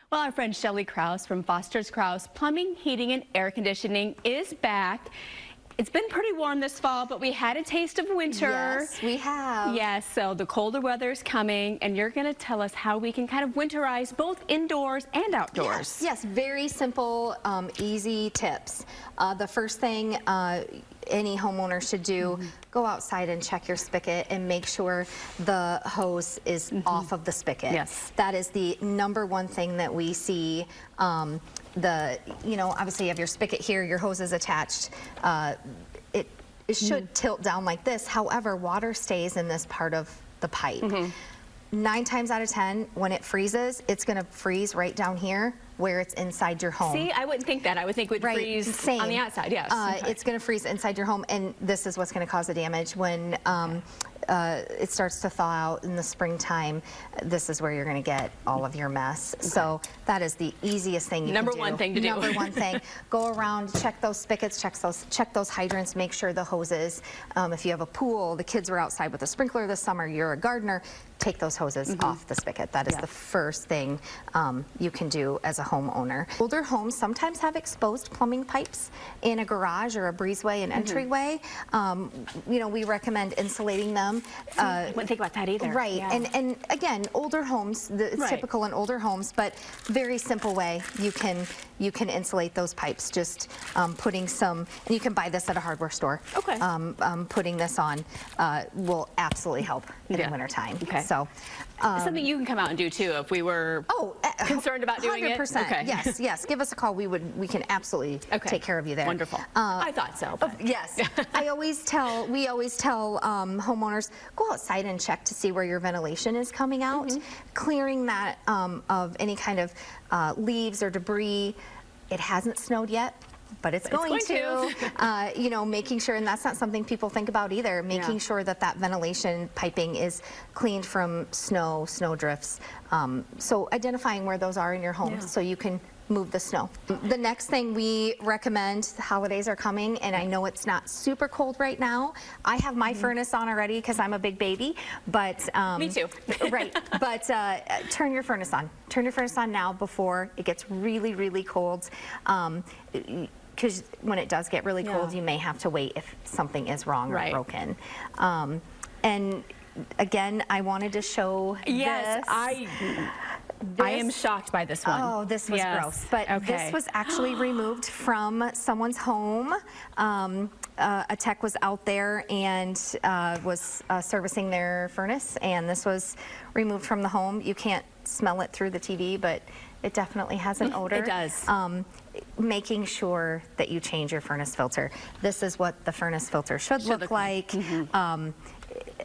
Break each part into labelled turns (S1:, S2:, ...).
S1: Well, our friend Shelly Kraus from Foster's Kraus Plumbing, Heating, and Air Conditioning is back. It's been pretty warm this fall, but we had a taste of winter.
S2: Yes, we have.
S1: Yes, so the colder weather is coming, and you're going to tell us how we can kind of winterize both indoors and outdoors.
S2: Yes, very simple, easy tips. The first thing any homeowner should do, go outside and check your spigot and make sure the hose is off of the spigot.
S1: Yes.
S2: That is the #1 thing that we see. Obviously you have your spigot here, your hose is attached. It should tilt down like this. However, water stays in this part of the pipe. 9 times out of 10, when it freezes, it's going to freeze right down here where it's inside your home.
S1: See, I wouldn't think that. I would think it would freeze
S2: same.
S1: on the outside, yes.
S2: It's going to freeze inside your home, and this is what's going to cause the damage. When it starts to thaw out in the springtime, this is where you're going to get all of your mess. So that is the easiest thing you can do.
S1: #1 thing to do.
S2: #1 thing. Go around, check those spigots, check those hydrants, make sure the hoses, if you have a pool, the kids were outside with a sprinkler this summer, you're a gardener, take those hoses off the spigot. That is the first thing you can do as a homeowner. Older homes sometimes have exposed plumbing pipes in a garage or a breezeway and entryway. We recommend insulating them.
S1: I wouldn't think about that either.
S2: Right,
S1: yeah.
S2: and again, older homes, it's typical in older homes, but very simple way you can insulate those pipes. Just putting some, and you can buy this at a hardware store.
S1: Okay.
S2: Putting this on will absolutely help in the wintertime.
S1: Okay.
S2: So
S1: something you can come out and do too if we were concerned about doing
S2: 100%.
S1: it. Okay.
S2: Yes. Give us a call. We can absolutely take care of you there.
S1: Wonderful. I thought so. But.
S2: Yes. we always tell homeowners, go outside and check to see where your ventilation is coming out. Clearing that of any kind of leaves or debris. It hasn't snowed yet, but it's going to. Making sure, and that's not something people think about either, making sure that that ventilation piping is cleaned from snow drifts. So identifying where those are in your home so you can move the snow. The next thing we recommend, the holidays are coming, and I know it's not super cold right now. I have my furnace on already because I'm a big baby, but
S1: me too.
S2: Right, but turn your furnace on. Turn your furnace on now before it gets really, really cold. Because when it does get really cold, you may have to wait if something is wrong or broken. And again, I wanted to show this.
S1: I am shocked by this one.
S2: Oh, this was gross. But this was actually removed from someone's home. A tech was out there and was servicing their furnace, and this was removed from the home. You can't smell it through the TV, but it definitely has an odor.
S1: It does.
S2: Making sure that you change your furnace filter. This is what the furnace filter should look like.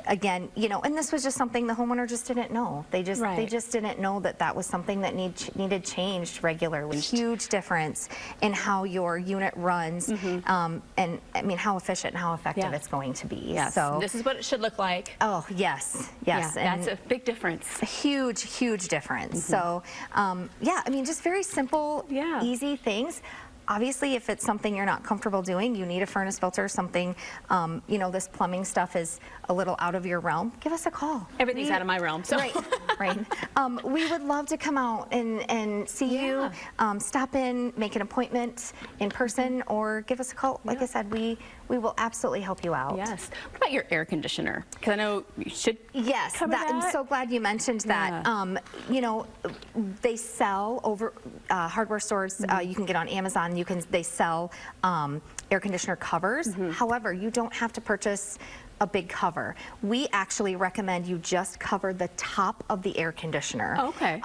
S2: Again, and this was just something the homeowner just didn't know. They just didn't know that that was something that needed changed regularly. Huge difference in how your unit runs, and I mean how efficient and how effective it's going to be.
S1: Yes.
S2: So
S1: this is what it should look like.
S2: Oh yes.
S1: Yeah, that's a big difference.
S2: A huge difference. So I mean just very simple, easy things. Obviously, if it's something you're not comfortable doing, you need a furnace filter, something, this plumbing stuff is a little out of your realm, give us a call.
S1: Everything's out of my realm. So.
S2: Right. We would love to come out and see you, stop in, make an appointment in person, or give us a call. Like I said, we will absolutely help you out.
S1: Yes. What about your air conditioner? Because I know you should cover that.
S2: I'm so glad you mentioned that. They sell over hardware stores. You can get on Amazon. They sell air conditioner covers. However, you don't have to purchase a big cover. We actually recommend you just cover the top of the air conditioner.
S1: Okay.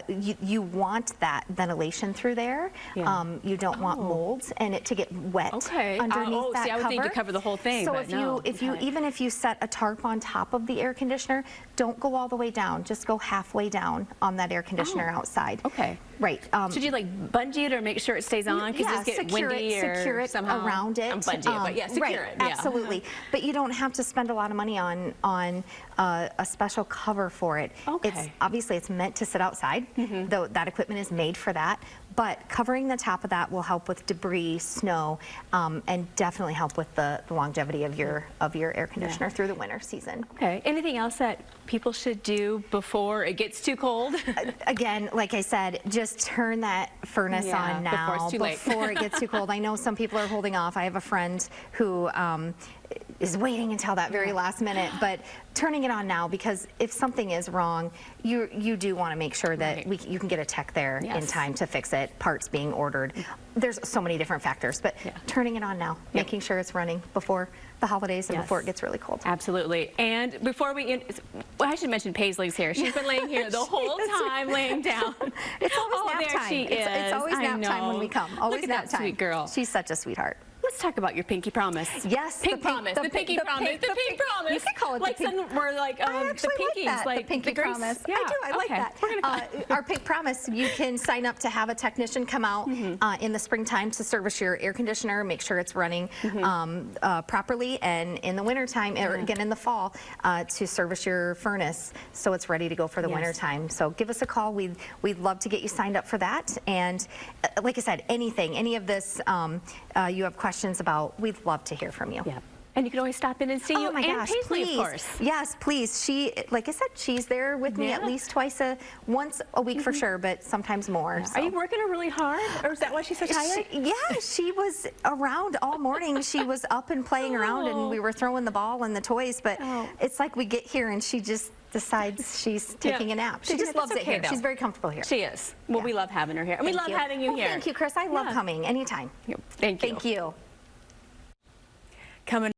S2: You want that ventilation through there. You don't want molds and it to get wet underneath that
S1: I would think to cover the whole thing.
S2: So even if you set a tarp on top of the air conditioner, don't go all the way down. Just go halfway down on that air conditioner outside.
S1: Okay.
S2: Right.
S1: Should you like bungee it or make sure it stays on? Because it's get windy or
S2: secure it
S1: somehow
S2: around it.
S1: Bungee it, but secure it.
S2: Absolutely. But you don't don't have to spend a lot of money on a special cover for it.
S1: Okay.
S2: Obviously it's meant to sit outside, though that equipment is made for that. But covering the top of that will help with debris, snow, and definitely help with the longevity of your air conditioner through the winter season.
S1: Okay. Anything else that people should do before it gets too cold?
S2: Again, like I said, just turn that furnace on now
S1: before it's too late.
S2: before it gets too cold. I know some people are holding off. I have a friend who is waiting until that very last minute, but turning it on now, because if something is wrong, you do want to make sure that you can get a tech there in time to fix it, parts being ordered. There's so many different factors, but turning it on now, making sure it's running before the holidays and before it gets really cold.
S1: Absolutely. And before we end, I should mention Paisley's here. She's been laying here the whole time, laying down.
S2: It's always nap
S1: there
S2: time.
S1: she is.
S2: It's always nap time when we come. Always
S1: Look at
S2: nap
S1: that
S2: time.
S1: sweet girl.
S2: She's such a sweetheart.
S1: Let's talk about your pinky promise.
S2: Yes,
S1: pink promise. The pinky promise. The pink promise.
S2: You can call it
S1: like
S2: the pink.
S1: We're like
S2: I
S1: the
S2: actually
S1: pinkies,
S2: like that.
S1: like
S2: the pinky
S1: grace.
S2: promise.
S1: Yeah.
S2: I do. I like that.
S1: We're gonna
S2: our pink promise. You can sign up to have a technician come out in the springtime to service your air conditioner, make sure it's running properly, and in the wintertime, or again in the fall, to service your furnace so it's ready to go for the wintertime. So give us a call. We'd love to get you signed up for that. And like I said, any of this you have questions about, we'd love to hear from you.
S1: Yeah. And you can always stop in and see you.
S2: Oh my
S1: and
S2: gosh,
S1: Paisley,
S2: please.
S1: of course.
S2: Yes, please. She, like I said, she's there with me at least once a week for sure, but sometimes more. So.
S1: Are you working her really hard, or is that why she's so tired?
S2: She was around all morning. She was up and playing around, and we were throwing the ball and the toys, but it's like we get here and she just decides she's taking a nap. She just loves it here. She's very comfortable here.
S1: She is. Well, we love having her here. And we love having you here.
S2: Thank you, Chris. I love coming anytime.
S1: Thank you.
S2: Thank you.
S1: Coming